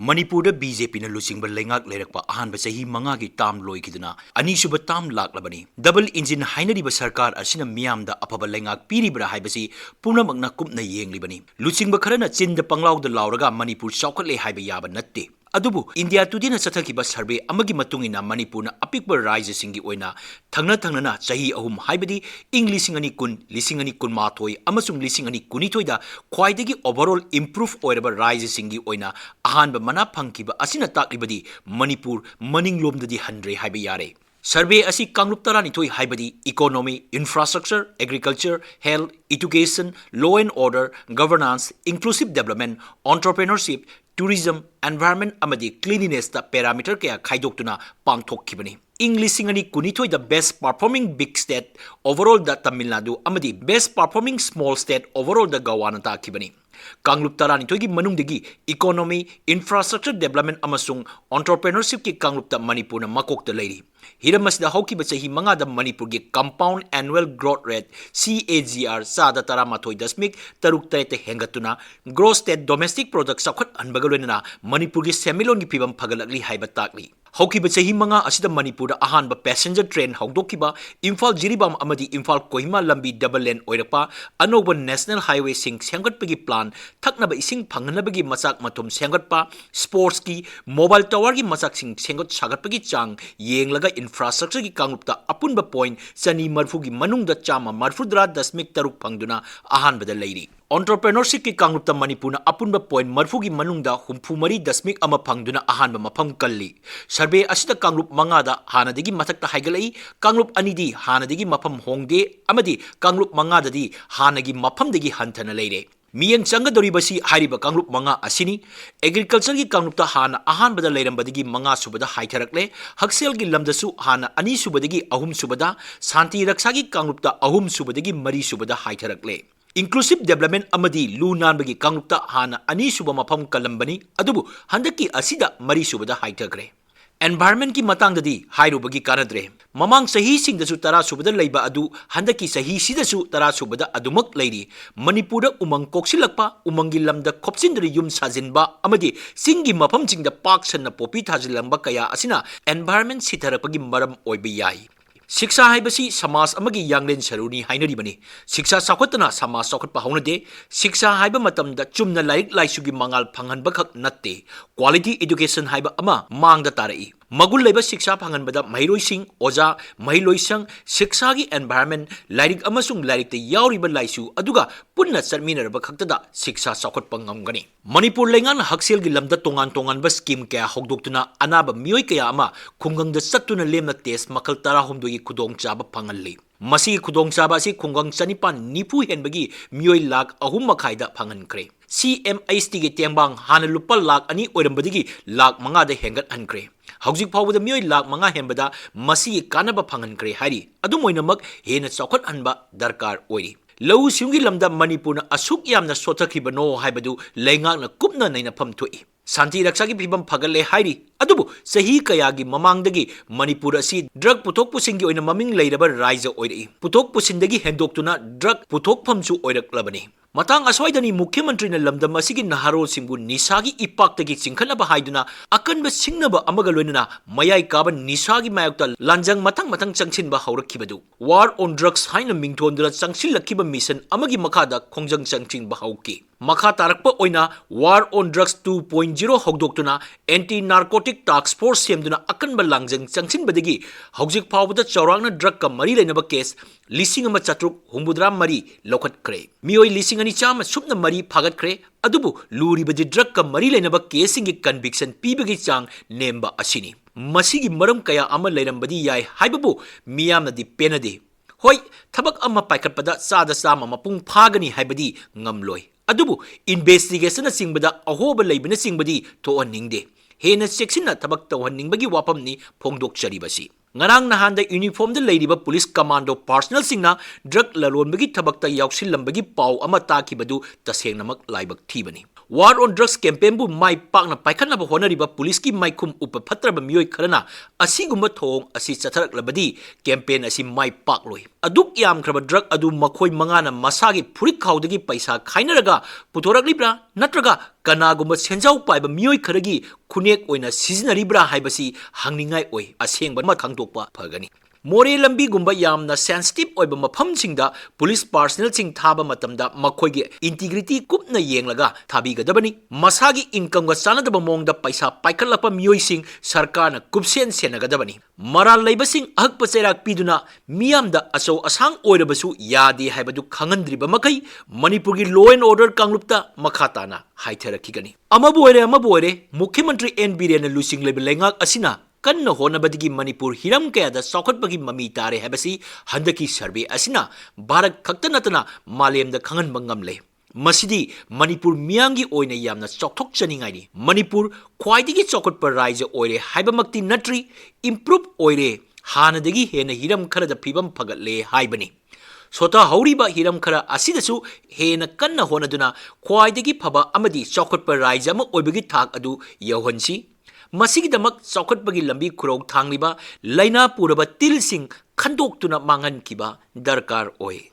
Manipur BJP na lusingba lengak lerakpa ahan ba sahi mangagi tam loikiduna anisuba tam laklabani double engine hainariba sarkar asina miyamda apaba lengak piribra haibasi punamakna kupna yenglibani lusingba kharana chinda panglawda lawraga Manipur chawkhatle haiba yaba natte adubu India today na sathakiba survey amagi matungina Manipur na apikba rise singi oina thangna na chahi ahum haibadi English ngani kun lisingani kun mathoi amasung lisingani kunithoi da khwaidagi overall improve oiraba rise singi oina ahan ba mana phangkiba asina taklibadi Manipur maninglomdadi handre haiba yare Survey asi Kanglup Taranithoi haibadi economy, infrastructure, agriculture, health, education, law and order, governance, inclusive development, entrepreneurship, tourism, environment amadi cleanliness da parameter kaya khaidoktuna pangthokkibani. English singani kunithoi the best performing big state overall da Tamil Nadu amadi best performing small state overall da Goa ta kibani. Kanglup Taranithoi gi manungdagi economy, infrastructure development amasung entrepreneurship ki Kanglup ta Manipur na makokta leiri. Hiramasda haukiba chahi mangada Manipur gi compound annual growth rate CAGR sada taramathoi dasmik taruk tarete hengatuna gross state domestic product sakhat anbagaloina Manipur gi semilon gi pibam phagalakli haiba takli haukiba chahi manga asida Manipur ahan ba passenger train haudokkiba Imphal Jiribam amadi Imphal Kohima lambi double lane oirapa anoba national highway sing sengatpagi plan thaknaba ising phangnabagi machak mathum sengatpa sports ki mobile tower gi machak sing sengot sagatpagi chang yenglaga infrastructure ki Kanglupta apunba point chani marfu gi manungda chama marfudra dasmik taruk phangduna ahan bada leiri entrepreneurship ki Kanglupta Manipur na apunba point marfu gi manungda humphumari dasmik ama phangduna ahan ba mafam kalli survey asida Kanglup mangada hanadagi mathakta haigalai Kanglup anidi hanadagi mafam hongde amadi Kanglup mangadadi hanagi mafamdagi hanthana leire Miyang changadoribasi hariba Kanglup manga asini agriculture gi Kanglupta hana ahan bada leirambadagi manga subada haitharakle haksel gi lamdasu hana ani subadagi ahum subada santi raksa gi Kanglupta ahum subadagi mari subada haitharakle Inclusive development amadi lu nanbagi Kanglupta hana ani suba mafam kalambani adubu handaki asida mari subada haithakre Environment ki matangdadi hairubagi kanadre mamang sahi singdasu tara subada leiba adu handaki sahi sidasu tara subada adumak leiri Manipura umang koksilakpa umangi lamda khopsindri yum sajinba amadi singi mafam jingda pak sanna popi thajilamba kaya asina environment sitharapagi maram oiba yai Shiksha haibasi samas amagi yanglen saruni hainaribani shiksha sakhatna samas sakhatpa haunade shiksha haiba matamda chumna laik laisugi mangal phanganba khak natte quality education haiba ama mangda tarai magul leba shiksha phanganbada mahiroising oja mahiloisang shiksha gi environment lairik amasung lairik te yauriba laisu aduga punna charminarba khaktada shiksha sakhatpa ngamgani Manipur lengan haksel gi lamda tongan ba scheme kaya hogdoktuna anaba mioi kaya ama khungangda chattuna lemna test makal tara humdoi khudong chaba phangalli masi khudong chaba si khungang chanipan nipu henbagi mioi lak ahum makhaida phangankre CMHT gi tengbang hana lupa lak ani oirambadigi lak manga da hengat hankre Haujik Pawada Mui Lak Manga Hembada Masi Kanaba Pangankre Hari Adumoinamak Hena Sakot Anba Darkar Oi Low Sungi Lamda Manipuna Asuk Yamna Sotakibano Haibadu Lengang na Kupna Naina Pam Tui Santi Raksaki Pibam Pagale Hari Adubu Sahi Kayagi Mamangdagi Manipura si drug putok pusingi oina maming lairaba Raisa Oi Putok pusindagi Hendoktuna drug putok pamsu Oirak Labani Matang aswaidani Mukhyamantri na lamdam asigi naharo singbu nisagi ipaktagi chingkhanaba haiduna akanba singnaba amaga loinana mayai kaba nisagi mayokta lanjang matang changsinba haurakibadu war on drugs haina mingthondura changsilakkiba mission amagi makhada khongjang changchingba hauki makha tarakpa oina war on drugs 2.0 hogdoktuna anti narcotic task force semduna akanba langjang changsinbadagi haujik phawbada chawrangna drug ka mari leinaba case lisingama chatruk humbudra mari lokhatkre mioi lising ani chama supna mari phagatkhre adubu luribadi drug ka mari leinaba casingi conviction pibagi chang nemba asini masigi maram kaya ama leirambadi yai haibabu miyamna di penade hoi thabak ama paikhatpada sada sama mapung phagani haibadi ngamloi adubu investigation singbada ahoba leibina singbadi thoaningde hena section thabak tawhanningbagi wapamni phongdokcharibasi Ngarang nahanda uniform da leiriba police commando personnel singna drug lalonbagi thabakta yauksilambagi pau ama takibadu tasengnamak laibak thibani war on drugs campaign bu mai pakna paikhanaba honariba police ki maikhum upaphatraba mioi kharana asigumba thong asi chatharak labadi campaign asi mai pakloi aduk yamkraba drug adu makhoi mangana masagi furik khawdagi paisa khainaraga putoraklibra natraga kanagumba senjau paiba mioi kharagi khunek oina sizinaribra haibasi hangningai oi asengba ma khangtokpa phagani more lambi gumba yamna sensitive oiba mafam singda police personnel sing thaba matamda makhoigi integrity kupna yenglaga thabi gadabani masagi income ga sanadaba mongda paisa paikhalapa mioi sing sarkar na kupsen senagadabani maral leibasing ahakpa cherak piduna miyamda aso asang oirabasu yade haibadu khangandriba makai manipurgi law and order kanglupta makhatana haitharakhigani amabu oire mukhyamantri n biren lusing lebe lengak asina kanna honabadigi manipur hiram kayada sokhatbagi mami tare habasi handaki survey asina bharat khakta natana malemda khangan bangamle masidi manipur miyangi oina yamna chokthok chaningai manipur khwaidigi chokhatpa raija oire haibamakti natri improve oire hanadagi hena hiram kharada phibam phagatle haibani sota hauriba hiram khara asidasu hena kanna honaduna khwaidagi phaba amadi chokhatpa raija ma oibagi thak adu yauhansi masigidamak chokhatpagi lambi khurau thangliba laina puraba tilsing khandok tuna mangan kiba darkar oi